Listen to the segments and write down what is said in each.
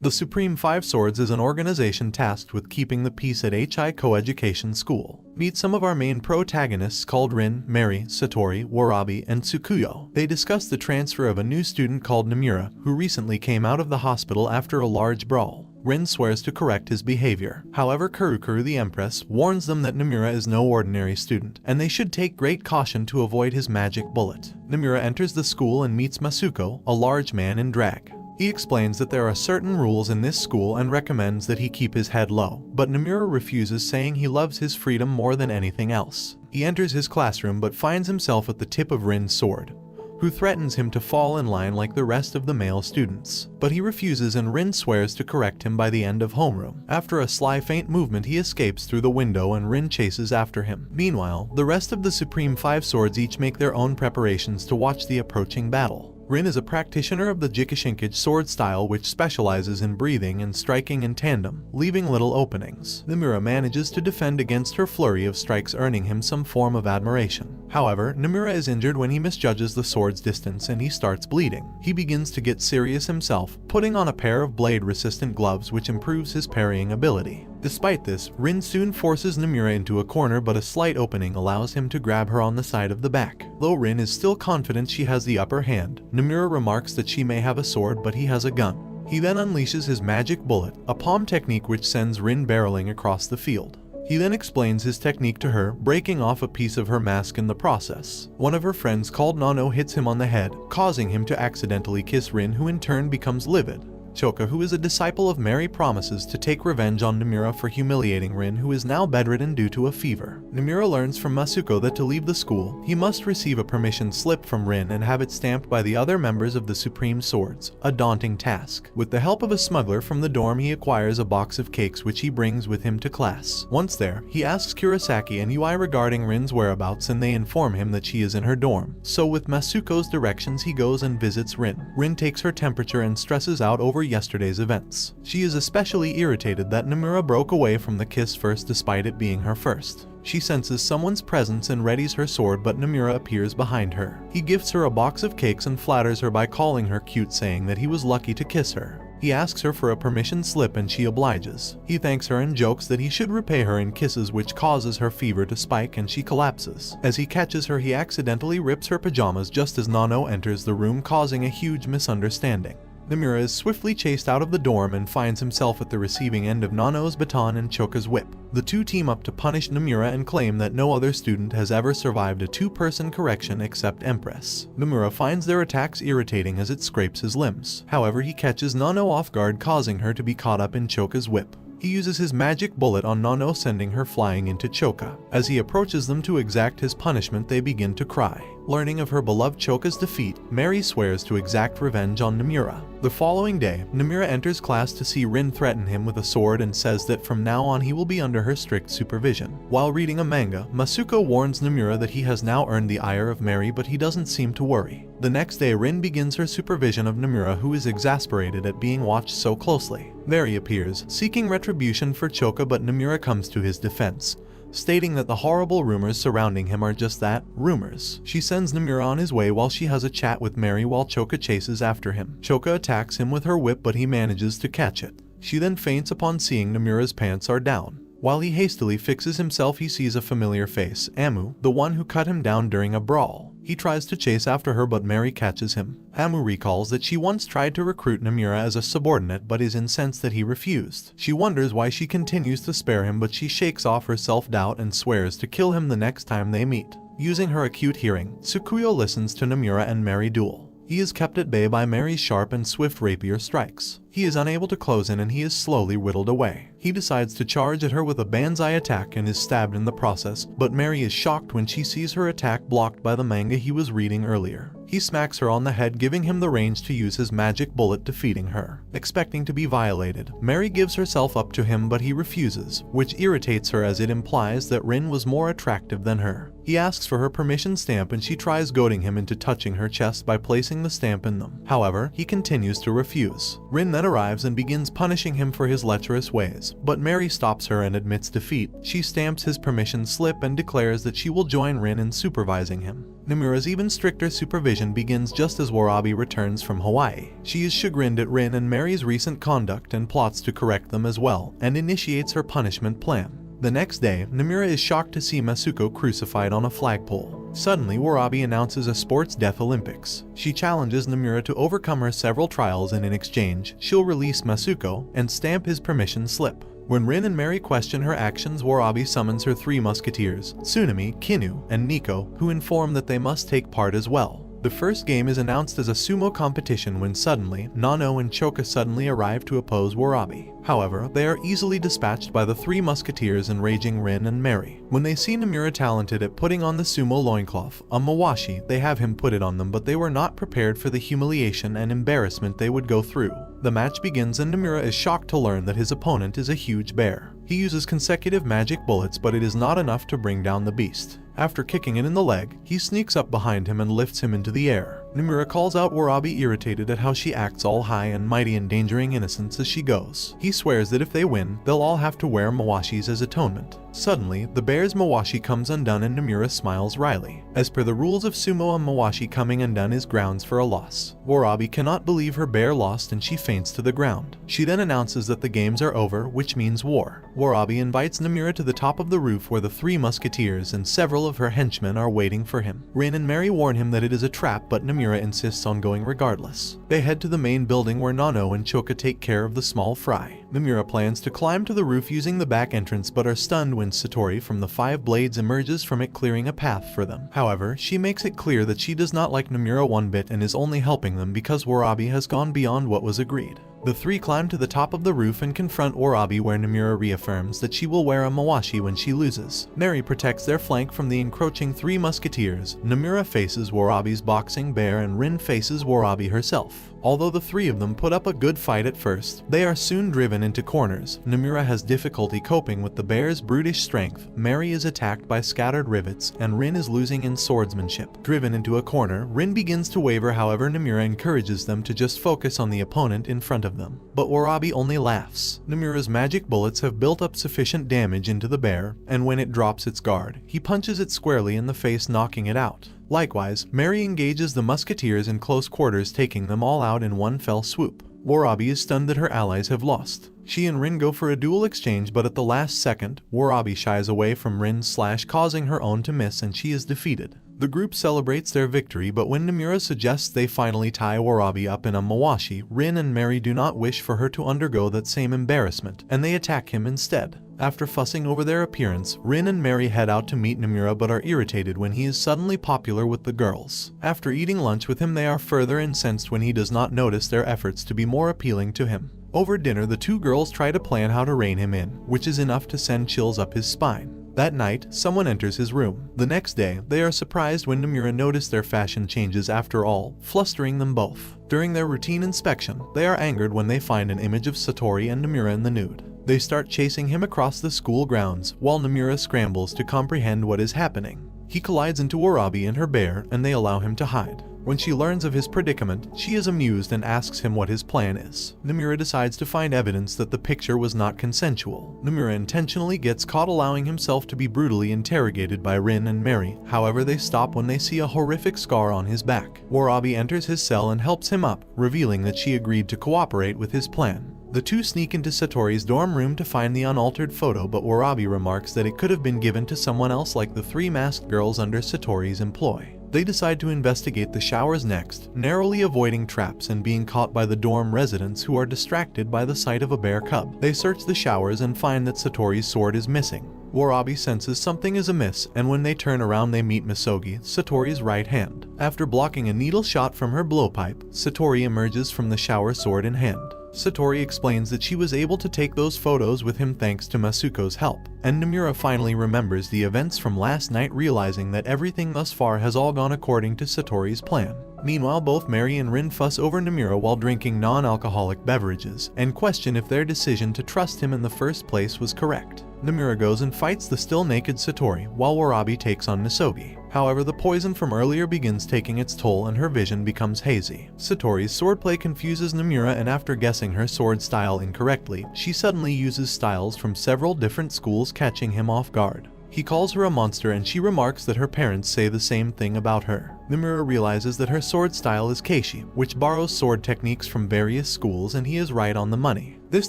The Supreme Five Swords is an organization tasked with keeping the peace at HI Coeducation School. Meet some of our main protagonists called Rin, Mary, Satori, Warabi, and Tsukuyo. They discuss the transfer of a new student called Nomura, who recently came out of the hospital after a large brawl. Rin swears to correct his behavior. However, Kurukuru the Empress warns them that Nomura is no ordinary student, and they should take great caution to avoid his magic bullet. Nomura enters the school and meets Masuko, a large man in drag. He explains that there are certain rules in this school and recommends that he keep his head low, but Nomura refuses, saying he loves his freedom more than anything else. He enters his classroom but finds himself at the tip of Rin's sword, who threatens him to fall in line like the rest of the male students. But he refuses and Rin swears to correct him by the end of homeroom. After a sly feint movement, he escapes through the window and Rin chases after him. Meanwhile, the rest of the Supreme Five Swords each make their own preparations to watch the approaching battle. Rin is a practitioner of the Jikishinkage sword style, which specializes in breathing and striking in tandem, leaving little openings. Nomura manages to defend against her flurry of strikes, earning him some form of admiration. However, Nomura is injured when he misjudges the sword's distance and he starts bleeding. He begins to get serious himself, putting on a pair of blade-resistant gloves which improves his parrying ability. Despite this, Rin soon forces Nomura into a corner, but a slight opening allows him to grab her on the side of the back. Though Rin is still confident she has the upper hand, Nomura remarks that she may have a sword but he has a gun. He then unleashes his magic bullet, a palm technique which sends Rin barreling across the field. He then explains his technique to her, breaking off a piece of her mask in the process. One of her friends called Nano hits him on the head, causing him to accidentally kiss Rin, who in turn becomes livid. Choka, who is a disciple of Mary, promises to take revenge on Nomura for humiliating Rin, who is now bedridden due to a fever. Nomura learns from Masuko that to leave the school, he must receive a permission slip from Rin and have it stamped by the other members of the Supreme Swords, a daunting task. With the help of a smuggler from the dorm, he acquires a box of cakes which he brings with him to class. Once there, he asks Kurosaki and Yui regarding Rin's whereabouts and they inform him that she is in her dorm. So with Masuko's directions, he goes and visits Rin. Rin takes her temperature and stresses out over yesterday's events. She is especially irritated that Nomura broke away from the kiss first despite it being her first. She senses someone's presence and readies her sword, but Nomura appears behind her. He gifts her a box of cakes and flatters her by calling her cute, saying that he was lucky to kiss her. He asks her for a permission slip and she obliges. He thanks her and jokes that he should repay her in kisses, which causes her fever to spike and she collapses. As he catches her, he accidentally rips her pajamas just as Nano enters the room, causing a huge misunderstanding. Nomura is swiftly chased out of the dorm and finds himself at the receiving end of Nano's baton and Choka's whip. The two team up to punish Nomura and claim that no other student has ever survived a two-person correction except Empress. Nomura finds their attacks irritating as it scrapes his limbs. However, he catches Nano off guard, causing her to be caught up in Choka's whip. He uses his magic bullet on Nano, sending her flying into Choka. As he approaches them to exact his punishment, they begin to cry. Learning of her beloved Choka's defeat, Mary swears to exact revenge on Nomura. The following day, Nomura enters class to see Rin threaten him with a sword and says that from now on he will be under her strict supervision. While reading a manga, Masuko warns Nomura that he has now earned the ire of Mary, but he doesn't seem to worry. The next day, Rin begins her supervision of Nomura, who is exasperated at being watched so closely. Mary appears, seeking retribution for Choka, but Nomura comes to his defense, stating that the horrible rumors surrounding him are just that, rumors. She sends Nomura on his way while she has a chat with Mary while Choka chases after him. Choka attacks him with her whip, but he manages to catch it. She then faints upon seeing Nomura's pants are down. While he hastily fixes himself, he sees a familiar face, Amu, the one who cut him down during a brawl. He tries to chase after her, but Mary catches him. Amu recalls that she once tried to recruit Nomura as a subordinate but is incensed that he refused. She wonders why she continues to spare him, but she shakes off her self-doubt and swears to kill him the next time they meet. Using her acute hearing, Tsukuyo listens to Nomura and Mary duel. He is kept at bay by Mary's sharp and swift rapier strikes. He is unable to close in and he is slowly whittled away. He decides to charge at her with a banzai attack and is stabbed in the process, but Mary is shocked when she sees her attack blocked by the manga he was reading earlier. He smacks her on the head, giving him the range to use his magic bullet, defeating her. Expecting to be violated, Mary gives herself up to him, but he refuses, which irritates her as it implies that Rin was more attractive than her. He asks for her permission stamp and she tries goading him into touching her chest by placing the stamp in them. However, he continues to refuse. Rin then arrives and begins punishing him for his lecherous ways, but Mary stops her and admits defeat. She stamps his permission slip and declares that she will join Rin in supervising him. Nomura's even stricter supervision begins just as Warabi returns from Hawaii. She is chagrined at Rin and Mary's recent conduct and plots to correct them as well, and initiates her punishment plan. The next day, Nomura is shocked to see Masuko crucified on a flagpole. Suddenly, Warabi announces a sports death Olympics. She challenges Nomura to overcome her several trials, and in exchange, she'll release Masuko and stamp his permission slip. When Rin and Mary question her actions, Warabi summons her 3 musketeers, Tsunami, Kinu, and Nico, who inform that they must take part as well. The first game is announced as a sumo competition when suddenly, Nano and Choka suddenly arrive to oppose Warabi. However, they are easily dispatched by the 3 musketeers and raging Rin and Mary. When they see Nomura talented at putting on the sumo loincloth, a mawashi, they have him put it on them, but they were not prepared for the humiliation and embarrassment they would go through. The match begins and Nomura is shocked to learn that his opponent is a huge bear. He uses consecutive magic bullets, but it is not enough to bring down the beast. After kicking it in the leg, he sneaks up behind him and lifts him into the air. Nomura calls out Warabi, irritated at how she acts all high and mighty, endangering innocence as she goes. He swears that if they win, they'll all have to wear mawashis as atonement. Suddenly, the bear's mawashi comes undone and Nomura smiles wryly. As per the rules of sumo, a mawashi coming undone is grounds for a loss. Warabi cannot believe her bear lost and she faints to the ground. She then announces that the games are over, which means war. Warabi invites Nomura to the top of the roof where the 3 musketeers and several of her henchmen are waiting for him. Rin and Mary warn him that it is a trap, but Nomura insists on going regardless. They head to the main building where Nano and Choka take care of the small fry. Nomura plans to climb to the roof using the back entrance, but are stunned when Satori from the 5 blades emerges from it, clearing a path for them. However, she makes it clear that she does not like Nomura one bit and is only helping them because Warabi has gone beyond what was agreed. The 3 climb to the top of the roof and confront Warabi, where Nomura reaffirms that she will wear a mawashi when she loses. Mary protects their flank from the encroaching 3 musketeers. Nomura faces Warabi's boxing bear and Rin faces Warabi herself. Although the 3 of them put up a good fight at first, they are soon driven into corners. Nomura has difficulty coping with the bear's brutish strength, Mary is attacked by scattered rivets, and Rin is losing in swordsmanship. Driven into a corner, Rin begins to waver, however Nomura encourages them to just focus on the opponent in front of them. But Warabi only laughs. Nomura's magic bullets have built up sufficient damage into the bear, and when it drops its guard, he punches it squarely in the face, knocking it out. Likewise, Mary engages the musketeers in close quarters, taking them all out in one fell swoop. Warabi is stunned that her allies have lost. She and Rin go for a duel exchange, but at the last second, Warabi shies away from Rin, causing her own to miss, and she is defeated. The group celebrates their victory, but when Nomura suggests they finally tie Warabi up in a mawashi, Rin and Mary do not wish for her to undergo that same embarrassment, and they attack him instead. After fussing over their appearance, Rin and Mary head out to meet Nomura, but are irritated when he is suddenly popular with the girls. After eating lunch with him, they are further incensed when he does not notice their efforts to be more appealing to him. Over dinner, the 2 girls try to plan how to rein him in, which is enough to send chills up his spine. That night, someone enters his room. The next day, they are surprised when Nomura notices their fashion changes after all, flustering them both. During their routine inspection, they are angered when they find an image of Satori and Nomura in the nude. They start chasing him across the school grounds, while Nomura scrambles to comprehend what is happening. He collides into Warabi and her bear, and they allow him to hide. When she learns of his predicament, she is amused and asks him what his plan is. Nomura decides to find evidence that the picture was not consensual. Nomura intentionally gets caught allowing himself to be brutally interrogated by Rin and Mary. However, they stop when they see a horrific scar on his back. Warabi enters his cell and helps him up, revealing that she agreed to cooperate with his plan. The 2 sneak into Satori's dorm room to find the unaltered photo, but Warabi remarks that it could have been given to someone else, like the 3 masked girls under Satori's employ. They decide to investigate the showers next, narrowly avoiding traps and being caught by the dorm residents, who are distracted by the sight of a bear cub. They search the showers and find that Satori's sword is missing. Warabi senses something is amiss, and when they turn around they meet Misogi, Satori's right hand. After blocking a needle shot from her blowpipe, Satori emerges from the shower, sword in hand. Satori explains that she was able to take those photos with him thanks to Masuko's help, and Nomura finally remembers the events from last night, realizing that everything thus far has all gone according to Satori's plan. Meanwhile, both Mary and Rin fuss over Nomura while drinking non-alcoholic beverages, and question if their decision to trust him in the first place was correct. Nomura goes and fights the still-naked Satori, while Warabi takes on Misogi. However, the poison from earlier begins taking its toll and her vision becomes hazy. Satori's swordplay confuses Nomura, and after guessing her sword style incorrectly, she suddenly uses styles from several different schools, catching him off guard. He calls her a monster and she remarks that her parents say the same thing about her. Nomura realizes that her sword style is Keishi, which borrows sword techniques from various schools, and he is right on the money. This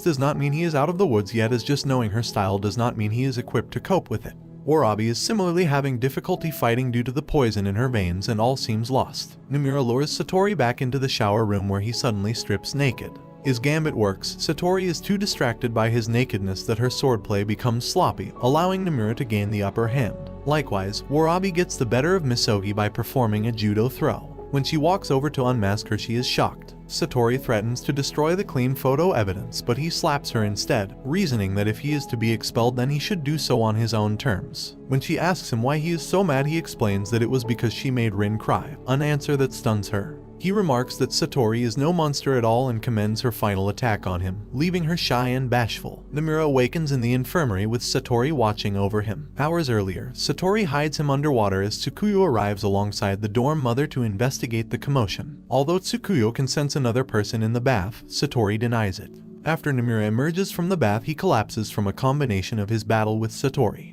does not mean he is out of the woods yet, as just knowing her style does not mean he is equipped to cope with it. Warabi is similarly having difficulty fighting due to the poison in her veins, and all seems lost. Nomura lures Satori back into the shower room where he suddenly strips naked. His gambit works. Satori is too distracted by his nakedness that her swordplay becomes sloppy, allowing Nomura to gain the upper hand. Likewise, Warabi gets the better of Misogi by performing a judo throw. When she walks over to unmask her, she is shocked. Satori threatens to destroy the clean photo evidence, but he slaps her instead, reasoning that if he is to be expelled then he should do so on his own terms. When she asks him why he is so mad, he explains that it was because she made Rin cry, an answer that stuns her. He remarks that Satori is no monster at all and commends her final attack on him, leaving her shy and bashful. Nomura awakens in the infirmary with Satori watching over him. Hours earlier, Satori hides him underwater as Tsukuyo arrives alongside the dorm mother to investigate the commotion. Although Tsukuyo can sense another person in the bath, Satori denies it. After Nomura emerges from the bath, he collapses from a combination of his battle with Satori.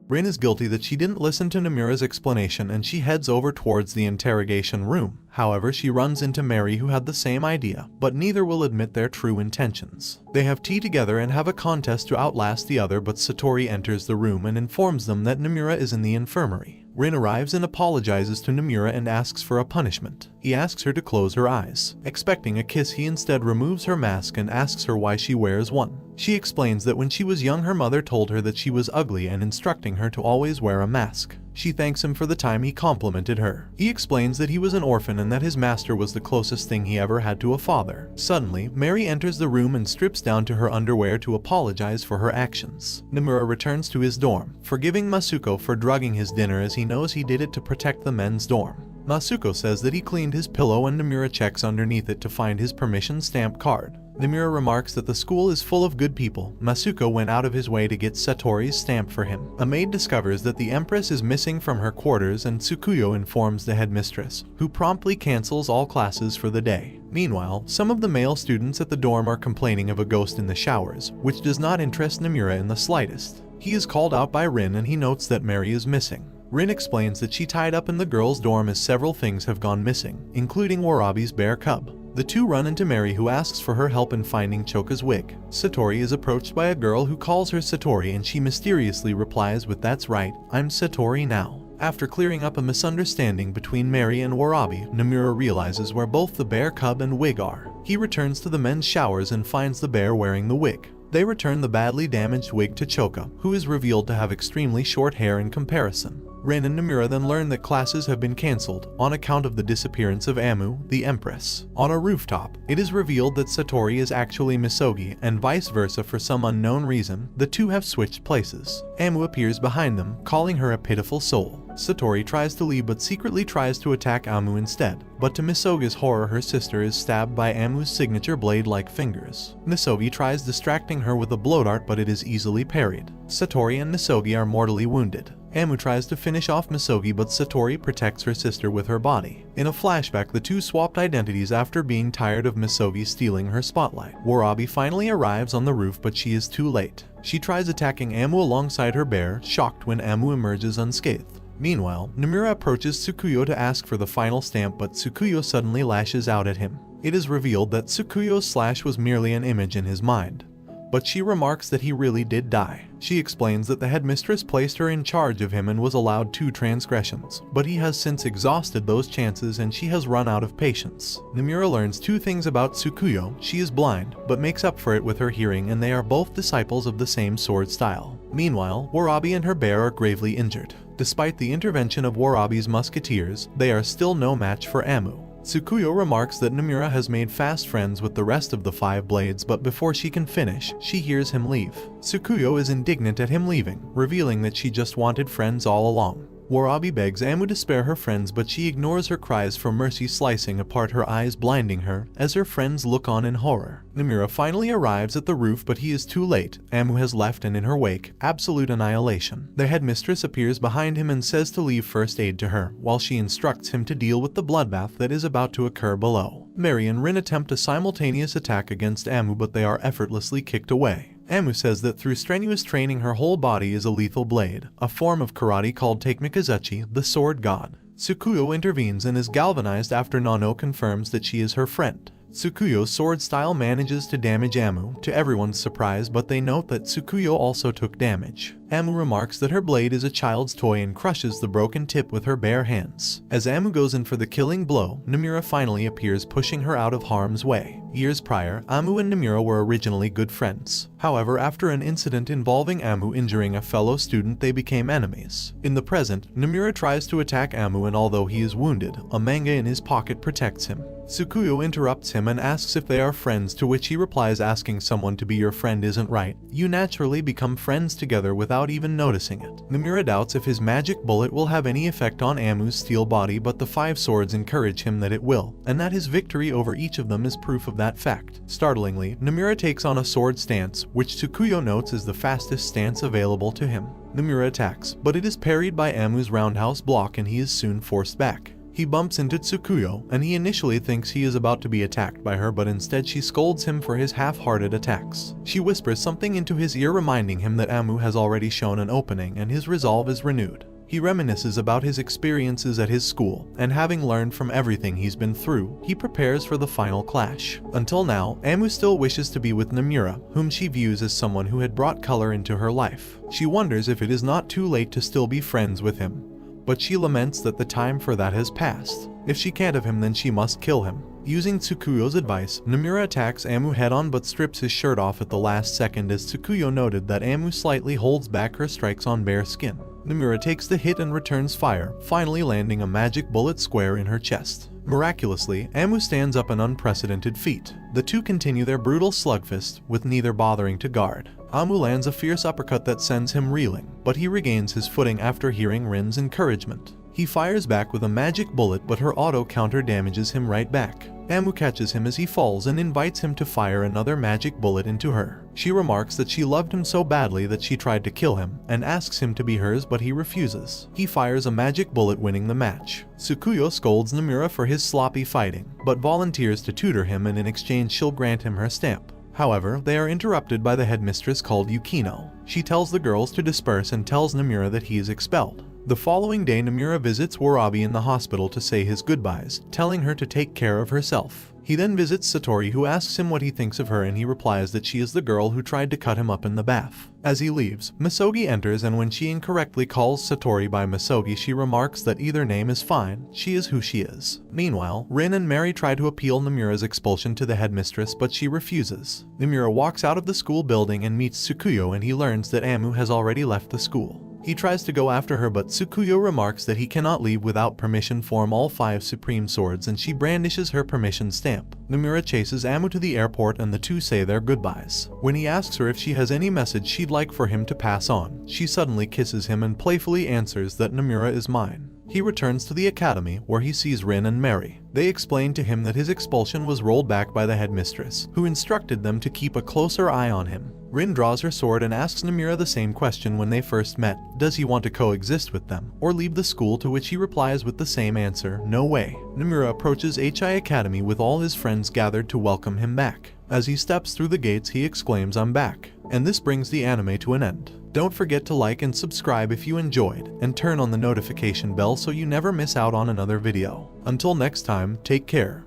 Rin is guilty that she didn't listen to Nomura's explanation, and she heads over towards the interrogation room. However, she runs into Mary, who had the same idea, but neither will admit their true intentions. They have tea together and have a contest to outlast the other, but Satori enters the room and informs them that Nomura is in the infirmary. Rin arrives and apologizes to Nomura and asks for a punishment. He asks her to close her eyes. Expecting a kiss, he instead removes her mask and asks her why she wears one. She explains that when she was young, her mother told her that she was ugly and instructing her to always wear a mask. She thanks him for the time he complimented her. He explains that he was an orphan and that his master was the closest thing he ever had to a father. Suddenly, Mary enters the room and strips down to her underwear to apologize for her actions. Nomura returns to his dorm, forgiving Masuko for drugging his dinner, as he knows he did it to protect the men's dorm. Masuko says that he cleaned his pillow, and Nomura checks underneath it to find his permission stamp card. Nomura remarks that the school is full of good people. Masuko went out of his way to get Satori's stamp for him. A maid discovers that the Empress is missing from her quarters, and Tsukuyo informs the headmistress, who promptly cancels all classes for the day. Meanwhile, some of the male students at the dorm are complaining of a ghost in the showers, which does not interest Nomura in the slightest. He is called out by Rin and he notes that Mary is missing. Rin explains that she tied up in the girls' dorm as several things have gone missing, including Warabi's bear cub. The two run into Mary, who asks for her help in finding Choka's wig. Satori is approached by a girl who calls her Satori, and she mysteriously replies with "That's right, I'm Satori now." After clearing up a misunderstanding between Mary and Warabi, Nomura realizes where both the bear cub and wig are. He returns to the men's showers and finds the bear wearing the wig. They return the badly damaged wig to Choka, who is revealed to have extremely short hair in comparison. Rin and Nomura then learn that classes have been cancelled on account of the disappearance of Amu, the Empress. On a rooftop, it is revealed that Satori is actually Misogi, and vice versa. For some unknown reason, the two have switched places. Amu appears behind them, calling her a pitiful soul. Satori tries to leave but secretly tries to attack Amu instead, but to Misogi's horror, her sister is stabbed by Amu's signature blade-like fingers. Misogi tries distracting her with a blow dart, but it is easily parried. Satori and Misogi are mortally wounded. Amu tries to finish off Misogi, but Satori protects her sister with her body. In a flashback, the two swapped identities after being tired of Misogi stealing her spotlight. Warabi finally arrives on the roof, but she is too late. She tries attacking Amu alongside her bear, shocked when Amu emerges unscathed. Meanwhile, Nomura approaches Tsukuyo to ask for the final stamp, but Tsukuyo suddenly lashes out at him. It is revealed that Tsukuyo's slash was merely an image in his mind, but she remarks that he really did die. She explains that the headmistress placed her in charge of him and was allowed 2 transgressions, but he has since exhausted those chances and she has run out of patience. Nomura learns 2 things about Tsukuyo. She is blind, but makes up for it with her hearing, and they are both disciples of the same sword style. Meanwhile, Warabi and her bear are gravely injured. Despite the intervention of Warabi's musketeers, they are still no match for Amu. Tsukuyo remarks that Nomura has made fast friends with the rest of the 5 blades, but before she can finish, she hears him leave. Tsukuyo is indignant at him leaving, revealing that she just wanted friends all along. Warabi begs Amu to spare her friends, but she ignores her cries for mercy, slicing apart her eyes, blinding her, as her friends look on in horror. Namura finally arrives at the roof, but he is too late. Amu has left, and in her wake, absolute annihilation. The headmistress appears behind him and says to leave first aid to her, while she instructs him to deal with the bloodbath that is about to occur below. Mary and Rin attempt a simultaneous attack against Amu, but they are effortlessly kicked away. Amu says that through strenuous training her whole body is a lethal blade, a form of karate called Takemikazuchi, the sword god. Tsukuyo intervenes and is galvanized after Nano confirms that she is her friend. Tsukuyo's sword style manages to damage Amu, to everyone's surprise, but they note that Tsukuyo also took damage. Amu remarks that her blade is a child's toy and crushes the broken tip with her bare hands. As Amu goes in for the killing blow, Namura finally appears, pushing her out of harm's way. Years prior, Amu and Namura were originally good friends. However, after an incident involving Amu injuring a fellow student, they became enemies. In the present, Namura tries to attack Amu, and although he is wounded, a manga in his pocket protects him. Tsukuyo interrupts him and asks if they are friends, to which he replies, asking someone to be your friend isn't right. You naturally become friends together without even noticing it. Namura doubts if his magic bullet will have any effect on Amu's steel body, but the 5 swords encourage him that it will, and that his victory over each of them is proof of that fact. Startlingly, Namura takes on a sword stance, which Tsukuyo notes is the fastest stance available to him. Namura attacks, but it is parried by Amu's roundhouse block and he is soon forced back. He bumps into Tsukuyo, and he initially thinks he is about to be attacked by her, but instead she scolds him for his half-hearted attacks. She whispers something into his ear, reminding him that Amu has already shown an opening, and his resolve is renewed. He reminisces about his experiences at his school, and having learned from everything he's been through, he prepares for the final clash. Until now, Amu still wishes to be with Namura, whom she views as someone who had brought color into her life. She wonders if it is not too late to still be friends with him, but she laments that the time for that has passed. If she can't have him, then she must kill him. Using Tsukuyo's advice, Namura attacks Amu head-on but strips his shirt off at the last second, as Tsukuyo noted that Amu slightly holds back her strikes on bare skin. Namura takes the hit and returns fire, finally landing a magic bullet square in her chest. Miraculously, Amu stands up, an unprecedented feat. The two continue their brutal slugfest, with neither bothering to guard. Amu lands a fierce uppercut that sends him reeling, but he regains his footing after hearing Rin's encouragement. He fires back with a magic bullet, but her auto counter damages him right back. Amu catches him as he falls and invites him to fire another magic bullet into her. She remarks that she loved him so badly that she tried to kill him, and asks him to be hers, but he refuses. He fires a magic bullet, winning the match. Tsukuyo scolds Namura for his sloppy fighting, but volunteers to tutor him, and in exchange she'll grant him her stamp. However, they are interrupted by the headmistress called Yukino. She tells the girls to disperse and tells Namura that he is expelled. The following day, Namura visits Warabi in the hospital to say his goodbyes, telling her to take care of herself. He then visits Satori, who asks him what he thinks of her, and he replies that she is the girl who tried to cut him up in the bath. As he leaves, Misogi enters, and when she incorrectly calls Satori by Misogi, she remarks that either name is fine, she is who she is. Meanwhile, Rin and Mary try to appeal Namura's expulsion to the headmistress, but she refuses. Namura walks out of the school building and meets Tsukuyo, and he learns that Amu has already left the school. He tries to go after her, but Tsukuyo remarks that he cannot leave without permission from all 5 supreme swords, and she brandishes her permission stamp. Namura chases Amu to the airport, and the two say their goodbyes. When he asks her if she has any message she'd like for him to pass on, she suddenly kisses him and playfully answers that Namura is mine. He returns to the academy, where he sees Rin and Mary. They explain to him that his expulsion was rolled back by the headmistress, who instructed them to keep a closer eye on him. Rin draws her sword and asks Namura the same question when they first met: does he want to coexist with them, or leave the school, to which he replies with the same answer: no way. Namura approaches HI Academy with all his friends gathered to welcome him back. As he steps through the gates, he exclaims, "I'm back." And this brings the anime to an end. Don't forget to like and subscribe if you enjoyed, and turn on the notification bell so you never miss out on another video. Until next time, take care.